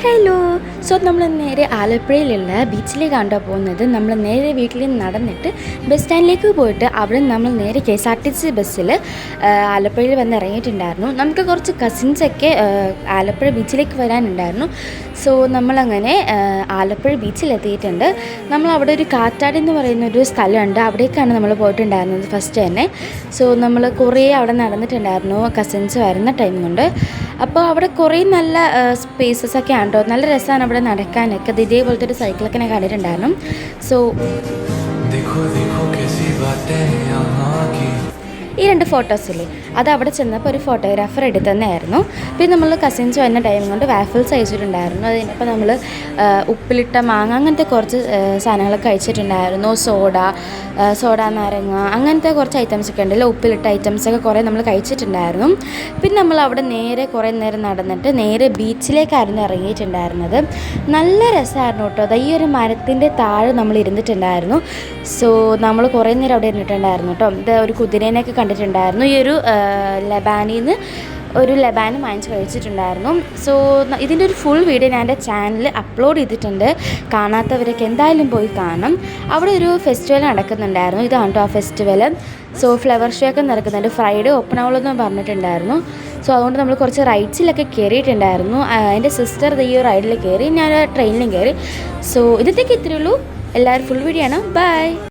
Hello. So നമ്മൾ നേരെ ആലപ്പുഴയിലുള്ള ബീച്ചിലേക്കാണ് പോകുന്നത്. നമ്മൾ നേരെ വീട്ടിൽ നിന്ന് നടന്നിട്ട് ബസ് സ്റ്റാൻഡിലേക്ക് പോയിട്ട് അവിടെ നമ്മൾ നേരെ KSRTC ബസ്സിൽ ആലപ്പുഴയിൽ വന്ന് ഇറങ്ങിയിട്ടുണ്ടായിരുന്നു. നമുക്ക് കുറച്ച് കസിൻസൊക്കെ ആലപ്പുഴ ബീച്ചിലേക്ക് വരാനുണ്ടായിരുന്നു. സോ നമ്മളങ്ങനെ ആലപ്പുഴ ബീച്ചിലെത്തിയിട്ടുണ്ട്. നമ്മൾ അവിടെ ഒരു കാറ്റാടി എന്ന് പറയുന്നൊരു സ്ഥലമുണ്ട്, അവിടേക്കാണ് നമ്മൾ പോയിട്ടുണ്ടായിരുന്നത് ഫസ്റ്റ് തന്നെ. സോ നമ്മൾ കുറേ അവിടെ നടന്നിട്ടുണ്ടായിരുന്നു കസിൻസ് വരുന്ന ടൈം കൊണ്ട്. അപ്പോൾ അവിടെ കുറേ നല്ല സ്പേസസ് ഒക്കെ ആണ് കേട്ടോ, നല്ല രസമാണ് അവിടെ നടക്കാനൊക്കെ. അത് ഇതേപോലത്തെ ഒരു സൈക്കിളൊക്കെ ഞാൻ കണ്ടിട്ടുണ്ടായിരുന്നു. സോ ഈ രണ്ട് ഫോട്ടോസില്ലേ, അത് അവിടെ ചെന്നപ്പോൾ ഒരു ഫോട്ടോഗ്രാഫർ എടുത്തു തന്നെയായിരുന്നു. പിന്നെ നമ്മൾ കസിൻസ് വന്ന ടൈം കൊണ്ട് വാഫിൾസ് കഴിച്ചിട്ടുണ്ടായിരുന്നു. അതിനപ്പോൾ നമ്മൾ ഉപ്പിലിട്ട മാങ്ങ അങ്ങനത്തെ കുറച്ച് സാധനങ്ങളൊക്കെ കഴിച്ചിട്ടുണ്ടായിരുന്നു. സോഡ നാരങ്ങ അങ്ങനത്തെ കുറച്ച് ഐറ്റംസൊക്കെ ഉണ്ടല്ലോ, ഉപ്പിലിട്ട ഐറ്റംസൊക്കെ കുറേ നമ്മൾ കഴിച്ചിട്ടുണ്ടായിരുന്നു. പിന്നെ നമ്മൾ അവിടെ നേരെ കുറേ നേരം നടന്നിട്ട് നേരെ ബീച്ചിലേക്കായിരുന്നു ഇറങ്ങിയിട്ടുണ്ടായിരുന്നത്. നല്ല രസമായിരുന്നു കേട്ടോ. അത് ഈ ഒരു മരത്തിൻ്റെ താഴെ നമ്മൾ ഇരുന്നിട്ടുണ്ടായിരുന്നു. സോ നമ്മൾ കുറേ നേരം അവിടെ ഇരുന്നിട്ടുണ്ടായിരുന്നു കേട്ടോ. ഇത് ഒരു കുതിരേനെയൊക്കെ കണ്ടിട്ടുണ്ടായിരുന്നു. ഈ ഒരു ലബാനിന്ന് ഒരു ലബാനും വാങ്ങിച്ച് കഴിച്ചിട്ടുണ്ടായിരുന്നു. സോ ഇതിൻ്റെ ഒരു ഫുൾ വീഡിയോ ഞാൻ എൻ്റെ ചാനലിൽ അപ്ലോഡ് ചെയ്തിട്ടുണ്ട്. കാണാത്തവരൊക്കെ എന്തായാലും പോയി കാണണം. അവിടെ ഒരു ഫെസ്റ്റിവൽ നടക്കുന്നുണ്ടായിരുന്നു. ഇതാണ് കേട്ടോ ആ ഫെസ്റ്റിവൽ. സോ ഫ്ലവർ ഷോ ഒക്കെ നടക്കുന്നുണ്ട്. ഫ്രൈഡേ ഓപ്പൺ ആവുള്ളൂ പറഞ്ഞിട്ടുണ്ടായിരുന്നു. സോ അതുകൊണ്ട് നമ്മൾ കുറച്ച് റൈഡ്സിലൊക്കെ കയറിയിട്ടുണ്ടായിരുന്നു. എൻ്റെ സിസ്റ്റർ ഈ റൈഡിൽ കയറി, ഞാൻ ട്രെയിനിലും കയറി. സോ ഇന്നത്തേക്ക് ഇത്രയേ ഉള്ളൂ. എല്ലാവരും ഫുൾ വീഡിയോ ആണ്. ബൈ.